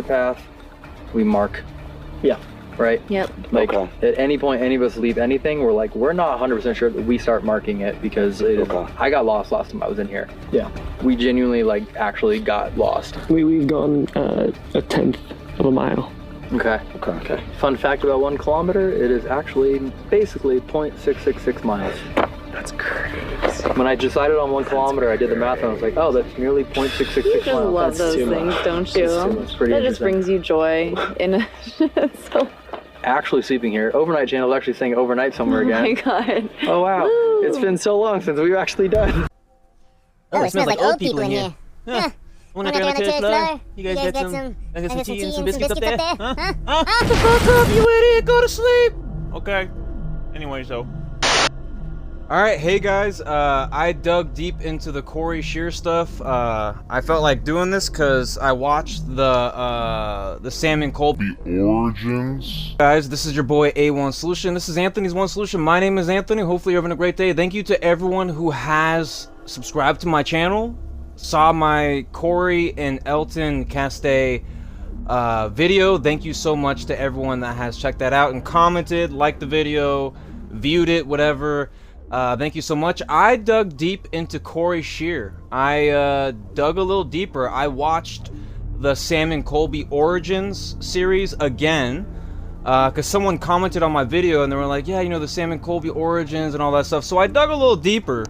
path, we mark. Yeah. Right? Yep. Like, at any point any of us leave anything, we're like, we're not 100% sure that we start marking it, because I got lost last time I was in here. Yeah. We genuinely, like, actually got lost. We've gone a tenth of a mile. Okay. Fun fact about 1 kilometer, it is actually basically 0.666 miles. That's crazy. When I decided on 1 kilometer, I did the math and I was like, oh, that's nearly 0.666 miles. You just love That's those things, don't you? It's pretty that just brings you joy. So. Actually sleeping here. Overnight Channel is actually saying overnight somewhere again. Oh my god. Oh wow. Woo. It's been so long since we've actually done. Oh, it smells like old people in here. Yeah. Wanna go down to the floor? You guys got some tea and some biscuits up there? Huh? Shut the fuck up, you idiot! Go to sleep! Okay. Anyway, so. Alright, hey guys, I dug deep into the Corey Scherer stuff. I felt like doing this because I watched the Sam and Colby Origins. Guys, this is your boy A1 Solution. This is Anthony's One Solution. My name is Anthony. Hopefully you're having a great day. Thank you to everyone who has subscribed to my channel, saw my Corey and Elton Castee video. Thank you so much to everyone that has checked that out and commented, liked the video, viewed it, whatever. Thank you so much. I dug deep into Corey Scherer. I dug a little deeper. I watched the Sam and Colby Origins series again, because someone commented on my video and they were like, yeah, you know, the Sam and Colby Origins and all that stuff. So I dug a little deeper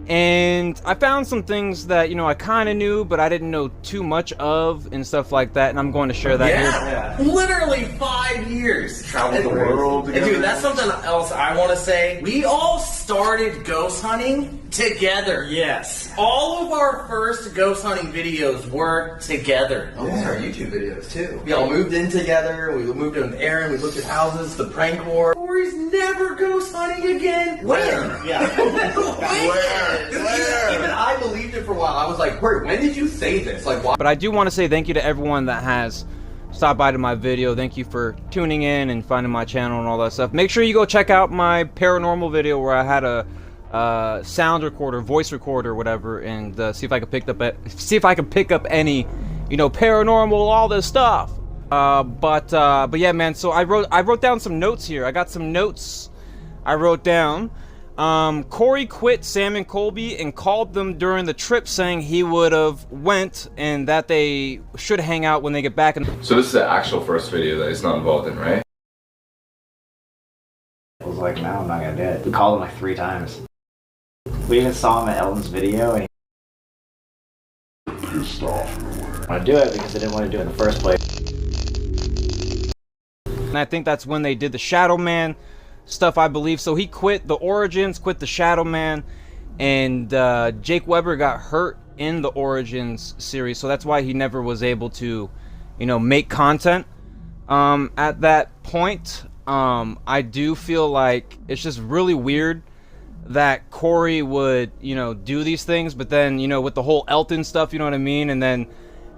and I found some things that, you know, I kind of knew, but I didn't know too much of and stuff like that, and I'm going to share that here. Yeah, literally 5 years. Traveled the world together. And dude, that's something else I want to say. We all started ghost hunting together. Yes. All of our first ghost hunting videos were together. Oh, these are YouTube videos too. We all moved in together. We moved in with Aaron. We looked at houses, the prank war. Corey's never ghost hunting again. Where? Yeah. Where? Even I believed it for a while. I was like, Corey, when did you say this? Like, why? But I do want to say thank you to everyone that has stopped by to my video. Thank you for tuning in and finding my channel and all that stuff. Make sure you go check out my paranormal video where I had a sound recorder, voice recorder, whatever, and see if I could pick up any, you know, paranormal, all this stuff. But yeah, man. So I wrote down some notes here. I got some notes I wrote down. Corey quit Sam and Colby and called them during the trip, saying he would have went and that they should hang out when they get back. So this is the actual first video that he's not involved in, right? I was like, no, I'm not gonna do it. We called him like 3 times. We even saw him at Elton's video and he pissed off. I want to do it because I didn't want to do it in the first place. And I think that's when they did the Shadow Man stuff, I believe. So he quit the Origins, quit the Shadow Man, and Jake Weber got hurt in the Origins series, so that's why he never was able to, you know, make content at that point. I do feel like it's just really weird that Corey would, you know, do these things, but then, you know, with the whole Elton stuff, you know what I mean, and then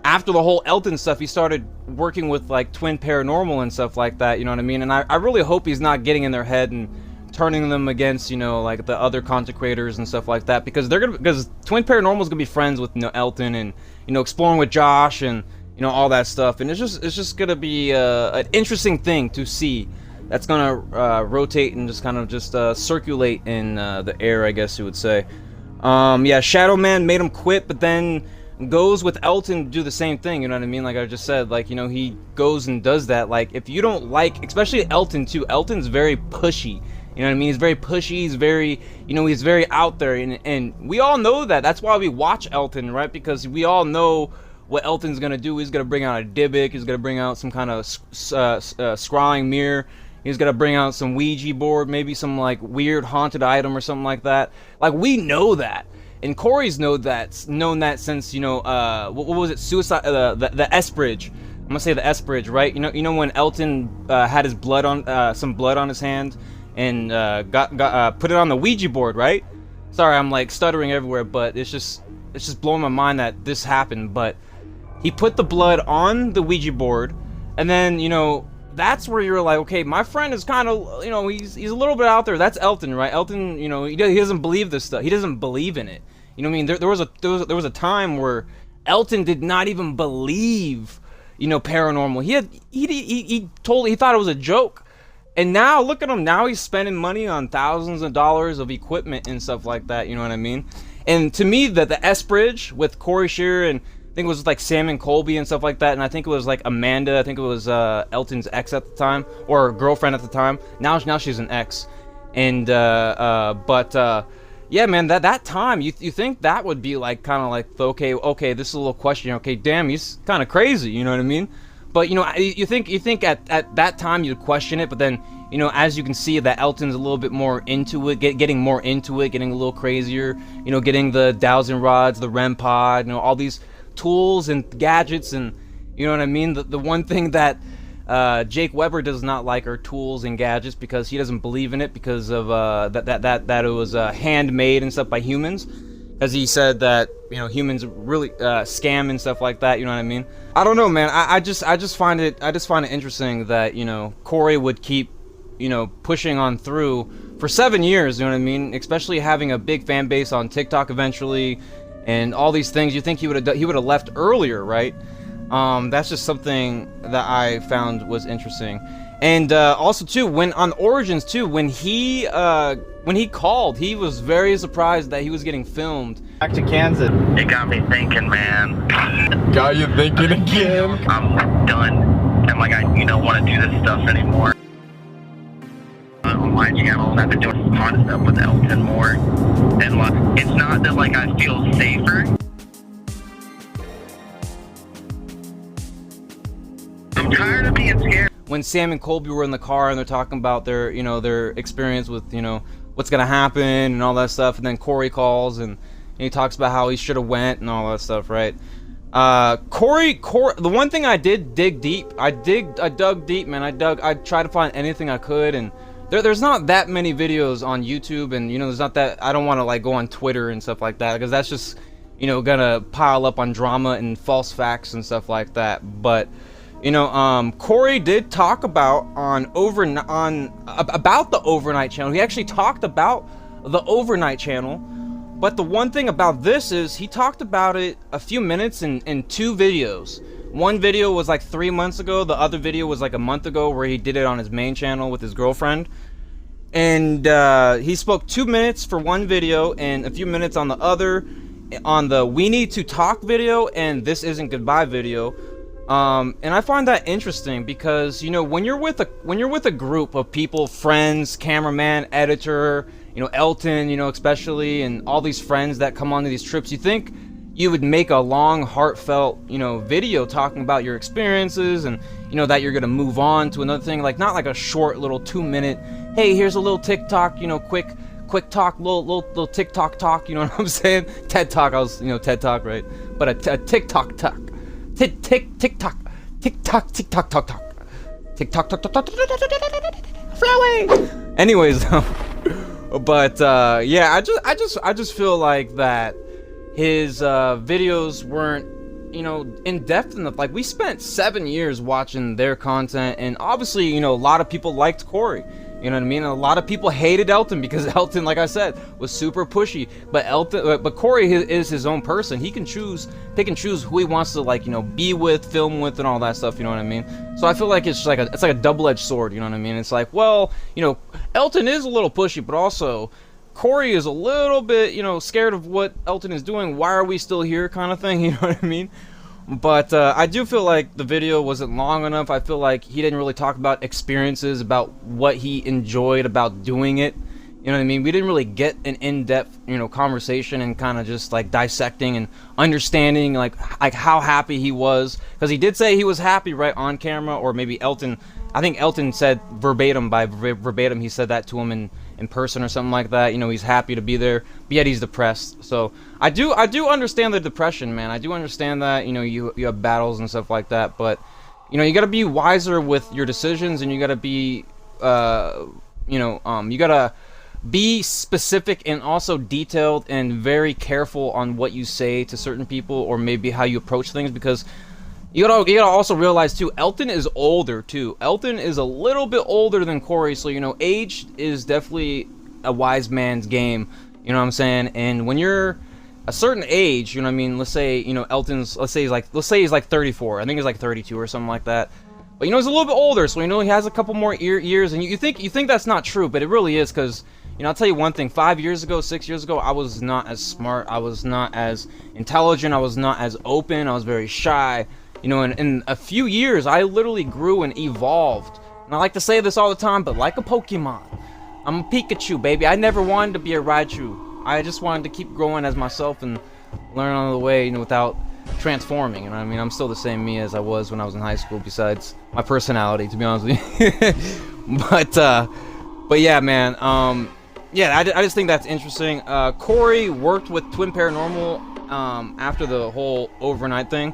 after the whole Elton stuff, he started working with like Twin Paranormal and stuff like that, you know what I mean? And I really hope he's not getting in their head and turning them against, you know, like the other content creators and stuff like that, because because Twin Paranormal is gonna be friends with, you know, Elton and, you know, exploring with Josh and, you know, all that stuff, and it's just gonna be an interesting thing to see. That's gonna rotate and just kind of just circulate in the air, I guess you would say. Yeah, Shadow Man made him quit, but then goes with Elton to do the same thing, you know what I mean? Like I just said, like, you know, he goes and does that. Like, if you don't like, especially Elton too, Elton's very pushy, you know what I mean? He's very pushy, he's very, you know, he's very out there, and we all know that. That's why we watch Elton, right? Because we all know what Elton's gonna do. He's gonna bring out a Dybbuk, he's gonna bring out some kind of scrying mirror, he's gonna bring out some Ouija board, maybe some like weird haunted item or something like that. Like, we know that. And Corey's known that since, you know, what was it, Suicide, the S Bridge. I'm gonna say the S Bridge, right? You know when Elton had his blood on, some blood on his hand, and put it on the Ouija board, right? Sorry, I'm like stuttering everywhere, but it's just blowing my mind that this happened. But he put the blood on the Ouija board, and then, you know, that's where you're like, okay, my friend is kind of, you know, he's a little bit out there. That's Elton, right? Elton, you know, he doesn't believe this stuff. He doesn't believe in it. You know what I mean? There was a time where Elton did not even believe, you know, paranormal. He thought it was a joke. And now look at him. Now he's spending money on thousands of dollars of equipment and stuff like that. You know what I mean? And to me, the S Bridge with Corey Scherer and I think it was like Sam and Colby and stuff like that. And I think it was like Amanda. I think it was Elton's ex at the time, or girlfriend at the time. Now she's an ex. And yeah, man, that time you think that would be like kind of like okay, this is a little question. Okay, damn, he's kind of crazy. You know what I mean? But you know, you think at that time you'd question it, but then you know, as you can see that Elton's a little bit more into it, getting more into it, getting a little crazier. You know, getting the dowsing rods, the REM pod, you know, all these tools and gadgets, and you know what I mean. The one thing that Jake Weber does not like are tools and gadgets because he doesn't believe in it because of that it was handmade and stuff by humans. As he said that, you know, humans really scam and stuff like that. You know what I mean? I don't know, man. I just find it interesting that, you know, Corey would keep, you know, pushing on through for 7 years. You know what I mean? Especially having a big fan base on TikTok eventually, and all these things. You think he would have left earlier, right? That's just something that I found was interesting. And also too, when on Origins too, when he called, he was very surprised that he was getting filmed. Back to Kansas. It got me thinking, man. Got you thinking again? I'm done. And like, I want to do this stuff anymore. On my channel, I've been doing fun stuff with Elton more. And like, it's not that like I feel safer. I'm tired of being scared. When Sam and Colby were in the car and they're talking about their, you know, their experience with, you know, what's gonna happen and all that stuff, and then Corey calls and he talks about how he should have went and all that stuff, right? Corey, the one thing I did dig deep, I dug deep, man. I tried to find anything I could, and there's not that many videos on YouTube, and you know, there's not that. I don't want to like go on Twitter and stuff like that because that's just, you know, gonna pile up on drama and false facts and stuff like that. But you know, Corey did talk about about the Overnight channel. He actually talked about the Overnight channel. But the one thing about this is he talked about it a few minutes in 2 videos. One video was like 3 months ago. The other video was like a month ago where he did it on his main channel with his girlfriend. And he spoke 2 minutes for one video and a few minutes on the other, on the We Need to Talk video and This Isn't Goodbye video. And I find that interesting because, you know, when you're with a group of people, friends, cameraman, editor, you know, Elton, you know, especially, and all these friends that come onto these trips, you think you would make a long, heartfelt, you know, video talking about your experiences and, you know, that you're gonna move on to another thing, like not like a short little 2-minute, hey, here's a little TikTok, you know, quick talk, little TikTok talk, you know what I'm saying? TED Talk, I was, you know, TED Talk, right? But a TikTok talk. TikTok Freeway. Anyways, but yeah, I just feel like that his videos weren't, you know, in depth enough. Like, we spent 7 years watching their content, and obviously, you know, a lot of people liked Corey. You know what I mean? And a lot of people hated Elton because Elton, like I said, was super pushy. But Corey is his own person. He can pick and choose who he wants to, like, you know, be with, film with, and all that stuff. You know what I mean? So I feel like it's like a double-edged sword. You know what I mean? It's like, well, you know, Elton is a little pushy, but also Corey is a little bit, you know, scared of what Elton is doing. Why are we still here? Kind of thing. You know what I mean? But I do feel like the video wasn't long enough. I feel like he didn't really talk about experiences, about what he enjoyed about doing it. You know what I mean? We didn't really get an in-depth, you know, conversation and kind of just like dissecting and understanding like how happy he was. Because he did say he was happy right on camera, or maybe Elton. I think Elton said verbatim, he said that to him in person or something like that. You know, he's happy to be there, but yet he's depressed. So I do understand the depression, man. I do understand that, you know, you have battles and stuff like that, but you know, you got to be wiser with your decisions, and you got to be you got to be specific and also detailed and very careful on what you say to certain people, or maybe how you approach things, because you gotta also realize too, Elton is older too. Elton is a little bit older than Corey, so you know, age is definitely a wise man's game. You know what I'm saying? And when you're a certain age, you know what I mean? Let's say, you know, Elton's, let's say he's like 34. I think he's like 32 or something like that. But you know, he's a little bit older, so you know he has a couple more years, and you think that's not true, but it really is, because you know, I'll tell you one thing, 5 years ago, 6 years ago, I was not as smart, I was not as intelligent, I was not as open, I was very shy. You know, in a few years, I literally grew and evolved. And I like to say this all the time, but like a Pokemon, I'm a Pikachu, baby. I never wanted to be a Raichu. I just wanted to keep growing as myself and learn on the way, you know, without transforming. You know what I mean? I'm still the same me as I was when I was in high school, besides my personality, to be honest with you. But yeah, man. Yeah, I just think that's interesting. Corey worked with Twin Paranormal after the whole overnight thing.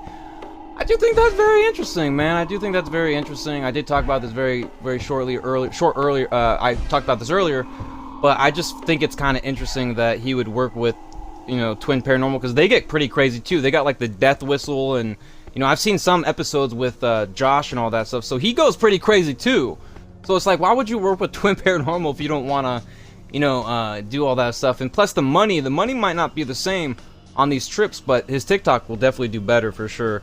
I do think that's very interesting, man. I do think that's very interesting. I did talk about this very shortly earlier. I talked about this earlier, but I just think it's kind of interesting that he would work with, you know, Twin Paranormal, because they get pretty crazy too. They got like the death whistle, and you know, I've seen some episodes with Josh and all that stuff. So he goes pretty crazy too. So it's like, why would you work with Twin Paranormal if you don't want to, you know, do all that stuff? And plus the money might not be the same on these trips, but his TikTok will definitely do better for sure.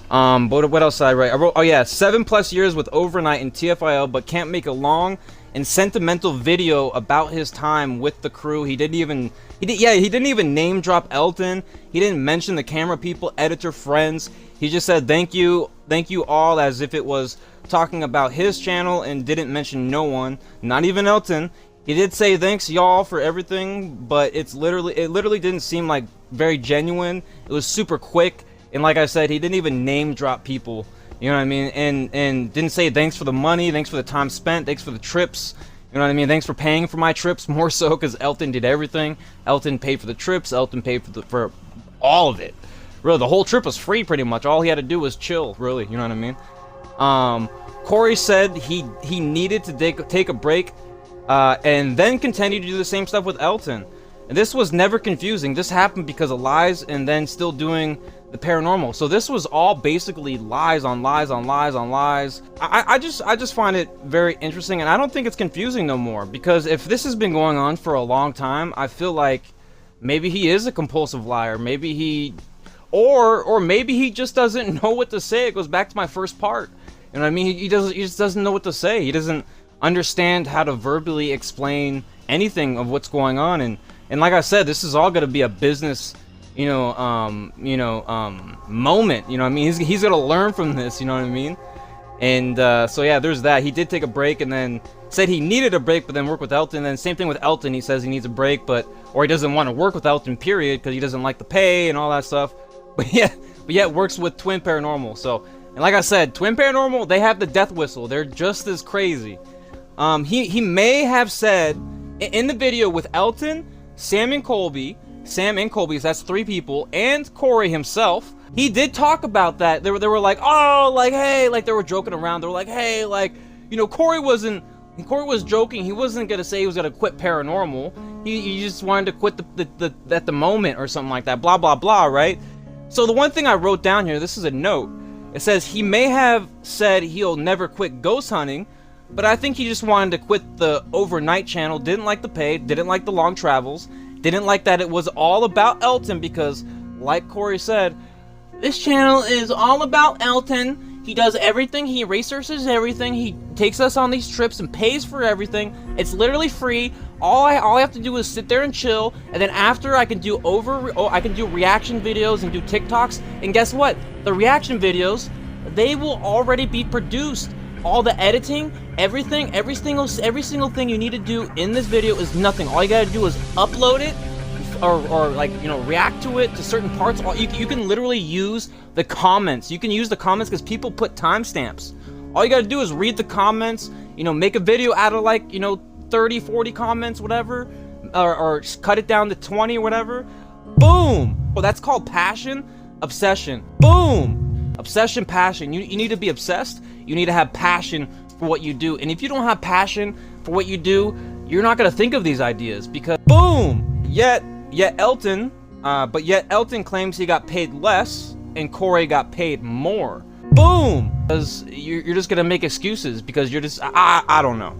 But what else did I write? I wrote, oh yeah, 7+ years with overnight in TFIL, but can't make a long and sentimental video about his time with the crew. He didn't even name drop Elton. He didn't mention the camera people, editor, friends. He just said thank you all, as if it was talking about his channel, and didn't mention no one, not even Elton. He did say thanks y'all for everything, but it literally didn't seem like very genuine. It was super quick. And like I said, he didn't even name drop people, you know what I mean? And didn't say thanks for the money, thanks for the time spent, thanks for the trips, you know what I mean? Thanks for paying for my trips, more so because Elton did everything. Elton paid for the trips, Elton paid for all of it. Really, the whole trip was free pretty much. All he had to do was chill, really, you know what I mean? Corey said he needed to take a break and then continue to do the same stuff with Elton. And this was never confusing. This happened because of lies, and then still doing the paranormal. So this was all basically lies on lies on lies on lies. I just find it very interesting, and I don't think it's confusing no more, because if this has been going on for a long time, I feel like maybe he is a compulsive liar. Maybe he, or maybe he just doesn't know what to say. It goes back to my first part. You know what I mean? He just doesn't know what to say. He doesn't understand how to verbally explain anything of what's going on. And like I said, this is all gonna be a business, moment. You know what I mean? He's gonna learn from this. You know what I mean? And so yeah, there's that. He did take a break, and then said he needed a break, but then work with Elton. And then same thing with Elton. He says he needs a break, or he doesn't want to work with Elton, period, because he doesn't like the pay and all that stuff. But yet works with Twin Paranormal. So, and like I said, Twin Paranormal, they have the death whistle. They're just as crazy. He may have said in the video with Elton, Sam and Colby, that's 3 people, and Corey himself, he did talk about that. They were like, oh, like, hey, like, they were joking around. They were like, hey, like, you know, Corey was joking. He wasn't gonna say he was gonna quit paranormal. He just wanted to quit at the moment or something like that, blah blah blah, right? So the one thing I wrote down here, this is a note. It says he may have said he'll never quit ghost hunting, but I think he just wanted to quit the overnight channel, didn't like the pay, didn't like the long travels, didn't like that it was all about Elton, because, like Corey said, this channel is all about Elton. He does everything, he researches everything, he takes us on these trips and pays for everything. It's literally free. All I have to do is sit there and chill, and then after I can do reaction videos and do TikToks, and guess what? The reaction videos, they will already be produced. All the editing, everything, every single thing you need to do in this video is nothing. All you gotta do is upload it, or like, you know, react to it to certain parts. You can literally use the comments. You can use the comments because people put timestamps. All you gotta do is read the comments, you know, make a video out of, like, you know, 30, 40 comments, whatever, or cut it down to 20 or whatever. Boom! Well, that's called passion, obsession. Boom! Obsession, passion. You need to be obsessed. You need to have passion for what you do. And if you don't have passion for what you do, you're not gonna think of these ideas, because boom! Yet Elton claims he got paid less and Corey got paid more. Boom! Because you're just gonna make excuses because you're just I don't know.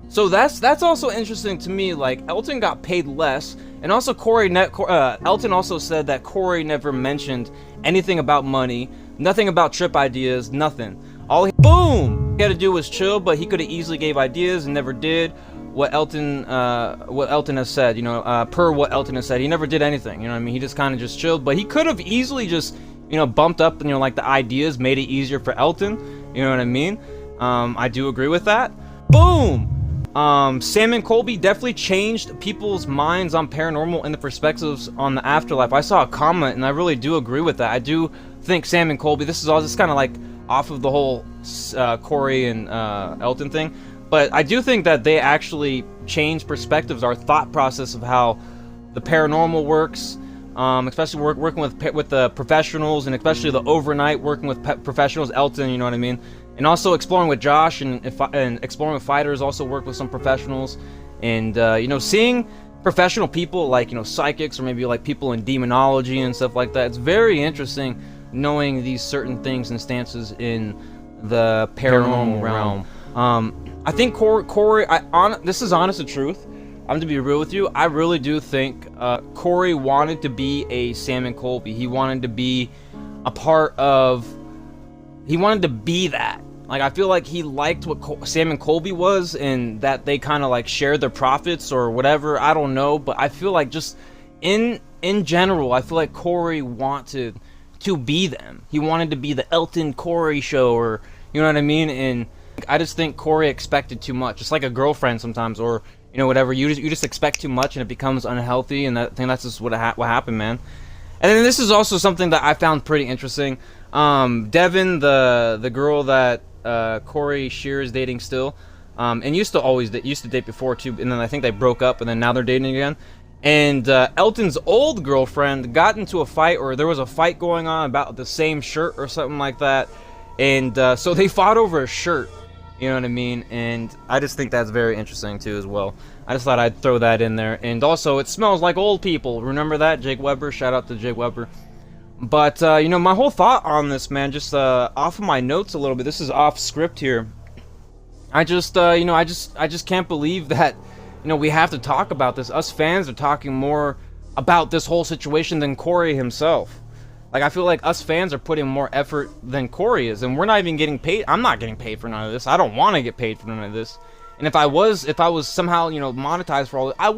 So that's also interesting to me. Like, Elton got paid less And also Elton also said that Corey never mentioned anything about money, nothing about trip ideas, nothing. Boom! He had to do was chill, but he could have easily gave ideas and never did what Elton has said, you know, per what Elton has said. He never did anything, you know what I mean? He just kind of just chilled, but he could have easily just, you know, bumped up, you know, like the ideas, made it easier for Elton, you know what I mean? I do agree with that. Boom! Sam and Colby definitely changed people's minds on paranormal and the perspectives on the afterlife. I saw a comment, and I really do agree with that. I do think Sam and Colby, this is all just kind of like off of the whole Corey and Elton thing, but I do think that they actually changed perspectives, our thought process of how the paranormal works, especially working with the professionals, and especially the overnight working with professionals, Elton, you know what I mean? And also exploring with Josh and exploring with fighters, also work with some professionals. And, you know, seeing professional people like, you know, psychics or maybe like people in demonology and stuff like that, it's very interesting knowing these certain things and stances in the paranormal realm. I think Corey, this is honest to truth. I'm to be real with you. I really do think Corey wanted to be a Sam and Colby. He wanted to be a part of... He wanted to be that. Like, I feel like he liked what Sam and Colby was, and that they kind of like shared their profits or whatever. I don't know, but I feel like just in general, I feel like Corey wanted to be them. He wanted to be the Elton Corey show, or you know what I mean? And I just think Corey expected too much. It's like a girlfriend sometimes, or you know, whatever. You just expect too much, and it becomes unhealthy. And I think that's just what happened, man. And then this is also something that I found pretty interesting. Devin, the girl that Corey Scherer is dating still, and used to date before too, and then I think they broke up, and then now they're dating again. And Elton's old girlfriend got into a fight, or there was a fight going on about the same shirt or something like that, and so they fought over a shirt, you know what I mean? And I just think that's very interesting too as well. I just thought I'd throw that in there. And also, it smells like old people. Remember that? Jake Weber. Shout out to Jake Weber. But, you know, my whole thought on this, man, just off of my notes a little bit. This is off script here. I just, you know, I just can't believe that, you know, we have to talk about this. Us fans are talking more about this whole situation than Corey himself. Like, I feel like us fans are putting more effort than Corey is, and we're not even getting paid. I'm not getting paid for none of this. I don't want to get paid for none of this. And if I was somehow, you know, monetized for all this, I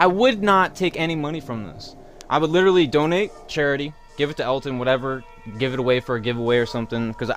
would not take any money from this. I would literally donate, charity, give it to Elton, whatever, give it away for a giveaway or something, because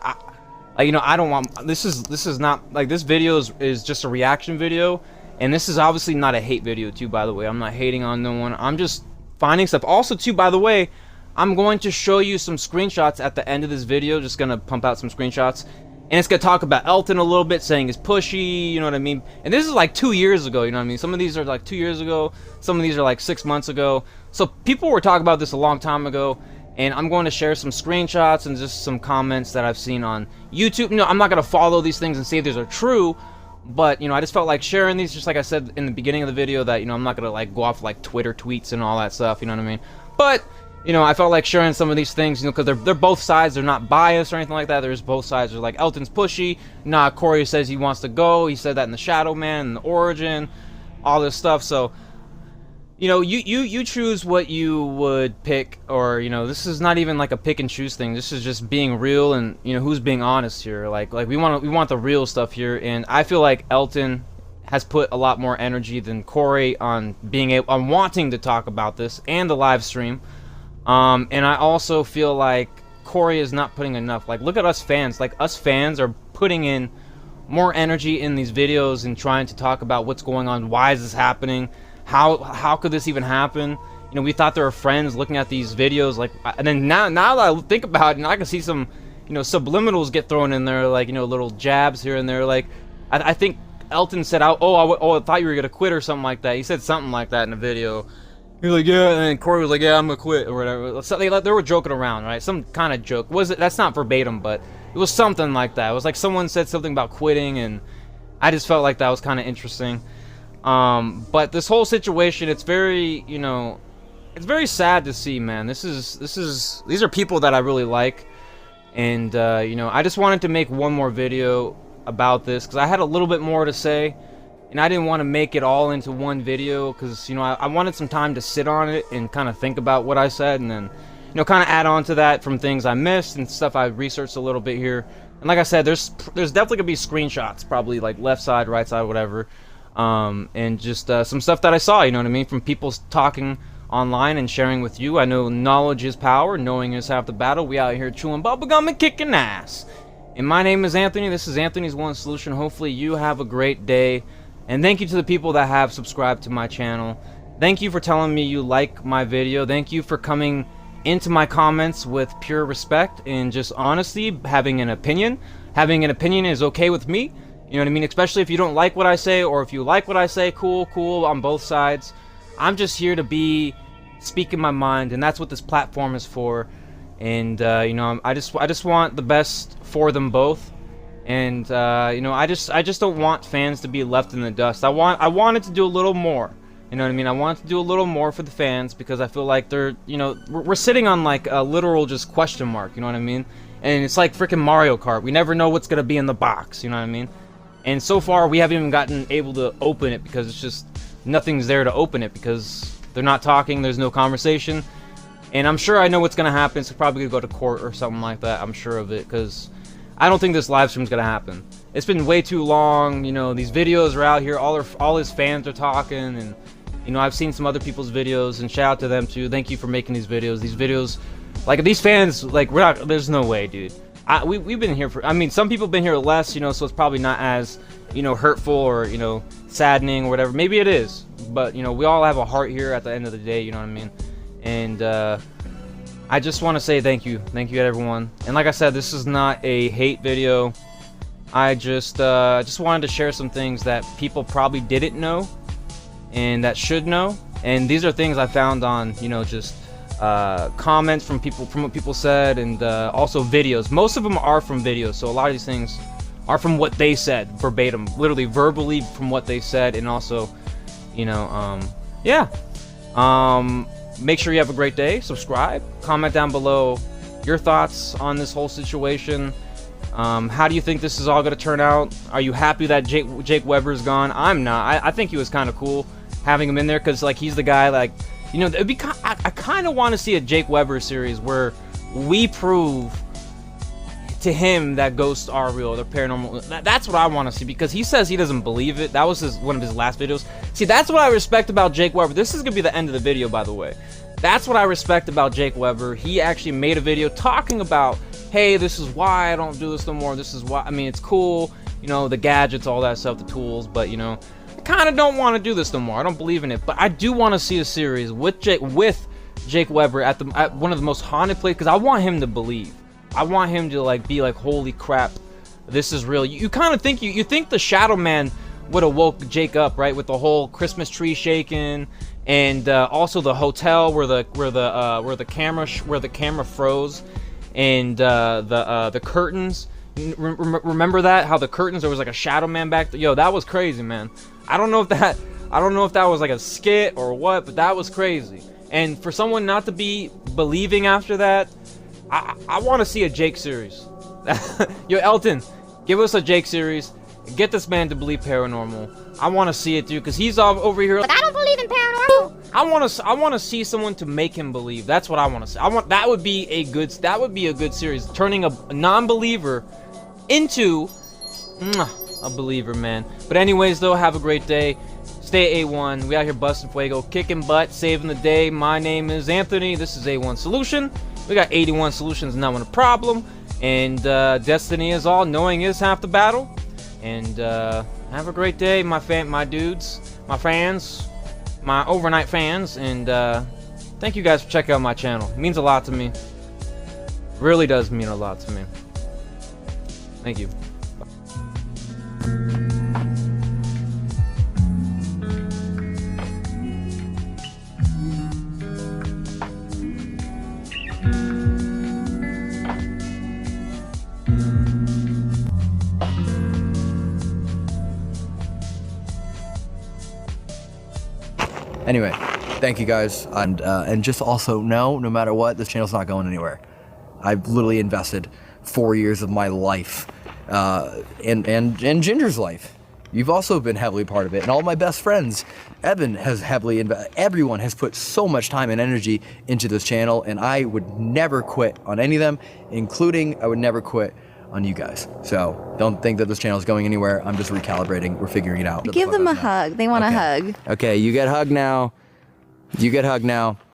you know, I don't want, this is not, like, this video is just a reaction video, and this is obviously not a hate video too, by the way. I'm not hating on no one. I'm just finding stuff. Also too, by the way, I'm going to show you some screenshots at the end of this video, just gonna pump out some screenshots. And it's going to talk about Elton a little bit, saying he's pushy, you know what I mean? And this is like 2 years ago, you know what I mean? Some of these are like 2 years ago. Some of these are like 6 months ago. So people were talking about this a long time ago. And I'm going to share some screenshots and just some comments that I've seen on YouTube. No, I'm not going to follow these things and see if these are true. But, you know, I just felt like sharing these, just like I said in the beginning of the video, that, you know, I'm not going to like go off like Twitter tweets and all that stuff, you know what I mean? But... you know, I felt like sharing some of these things, you know, because they're both sides. They're not biased or anything like that. There's both sides. They're like, Elton's pushy. Nah, Corey says he wants to go. He said that in the Shadow Man, in the Origin, all this stuff. So, you know, you choose what you would pick, or, you know, this is not even like a pick and choose thing. This is just being real, and, you know, who's being honest here. Like we want the real stuff here, and I feel like Elton has put a lot more energy than Corey on wanting to talk about this and the live stream. And I also feel like Corey is not putting enough. Like, look at us fans. Like, us fans are putting in more energy in these videos and trying to talk about what's going on. Why is this happening? How could this even happen? You know, we thought there were friends looking at these videos, like, and then now that I think about it, and I can see some, you know, subliminals get thrown in there, like, you know, little jabs here and there. Like, I think Elton said, I thought you were gonna quit or something like that. He said something like that in the video. He was like, yeah, and then Corey was like, yeah, I'm gonna quit, or whatever. So they were joking around, right? Some kind of joke. That's not verbatim, but it was something like that. It was like someone said something about quitting, and I just felt like that was kind of interesting. But this whole situation, it's very, you know, it's very sad to see, man. These are people that I really like, and you know, I just wanted to make one more video about this because I had a little bit more to say. and I didn't want to make it all into one video because, you know, I wanted some time to sit on it and kind of think about what I said, and then, you know, kind of add on to that from things I missed and stuff I researched a little bit here. And like I said, there's definitely gonna be screenshots, probably like left side, right side, whatever, and just some stuff that I saw, you know what I mean, from people talking online and sharing with you. I know knowledge is power, knowing is half the battle. We out here chewing bubblegum and kicking ass. And my name is Anthony. This is Anthony's One Solution. Hopefully you have a great day. And thank you to the people that have subscribed to my channel. Thank you for telling me you like my video. Thank you for coming into my comments with pure respect and just honesty, having an opinion. Having an opinion is okay with me. You know what I mean? Especially if you don't like what I say, or if you like what I say, cool on both sides. I'm just here to be speaking my mind, and that's what this platform is for. And you know, I just want the best for them both. And you know, I just don't want fans to be left in the dust. I wanted to do a little more. You know what I mean? I wanted to do a little more for the fans because I feel like they're, you know, we're sitting on like a literal just question mark. You know what I mean? And it's like freaking Mario Kart. We never know what's gonna be in the box. You know what I mean? And so far, we haven't even gotten able to open it because it's just nothing's there to open it because they're not talking. There's no conversation. And I'm sure I know what's gonna happen. It's probably gonna go to court or something like that. I'm sure of it because I don't think this live stream's gonna happen. It's been way too long. You know, these videos are out here. All his fans are talking, and you know, I've seen some other people's videos, and shout out to them too. Thank you for making these videos. These videos, like these fans, like we're not. There's no way, dude. We've been here for. I mean, some people have been here less, you know, so it's probably not as, you know, hurtful or, you know, saddening or whatever. Maybe it is, but you know, we all have a heart here at the end of the day. You know what I mean? And I just want to say thank you to everyone. And like I said, this is not a hate video. I just wanted to share some things that people probably didn't know and that should know. And these are things I found on, you know, just comments from people, from what people said, and also videos. Most of them are from videos, so a lot of these things are from what they said verbatim, literally verbally from what they said. And also, you know, yeah, make sure you have a great day. Subscribe, comment down below your thoughts on this whole situation. How do you think this is all going to turn out? Are you happy that Jake Weber's gone? I'm not. I think he was kind of cool having him in there because, like, he's the guy, like, you know, it'd be, I kind of want to see a Jake Weber series where we prove to him that ghosts are real, they're paranormal. That's what I want to see, because he says he doesn't believe it. That was one of his last videos. See, that's what I respect about Jake Weber. This is going to be the end of the video, by the way. That's what I respect about Jake Weber. He actually made a video talking about, hey, this is why I don't do this no more. This is why, I mean, it's cool, you know, the gadgets, all that stuff, the tools, but, you know, I kind of don't want to do this no more. I don't believe in it, but I do want to see a series with Jake Weber at one of the most haunted places, because I want him to believe. I want him to, like, be like, holy crap, this is real. You kind of think, you think the Shadow Man would have woke Jake up, right, with the whole Christmas tree shaking, and also the hotel where the camera froze, and the curtains. Remember that? How the curtains, there was like a Shadow Man back there. Yo, that was crazy, man. I don't know if that was like a skit or what, but that was crazy. And for someone not to be believing after that, I want to see a Jake series. Yo, Elton, give us a Jake series. Get this man to believe paranormal. I want to see it, dude, because he's all over here. But I don't believe in paranormal. I want to see someone to make him believe. That's what I want to see. That would be a good series, turning a non-believer into a believer, man. But anyways, though, have a great day. Stay A1. We out here busting fuego, kicking butt, saving the day. My name is Anthony. This is A1 Solution. We got 81 solutions, not one problem. And destiny is all. Knowing is half the battle. And have a great day, my dudes, my fans, my overnight fans. And thank you guys for checking out my channel. It means a lot to me. Really does mean a lot to me. Thank you. Anyway, thank you guys, and just also know, no matter what, this channel's not going anywhere. I've literally invested 4 years of my life, and Ginger's life, you've also been heavily part of it. And all my best friends, Evan has heavily, everyone has put so much time and energy into this channel, and I would never quit on any of them, including I would never quit on you guys. So don't think that this channel is going anywhere. I'm just recalibrating. We're figuring it out. Give them a hug. They want a hug. Okay, you get hugged now. You get hugged now.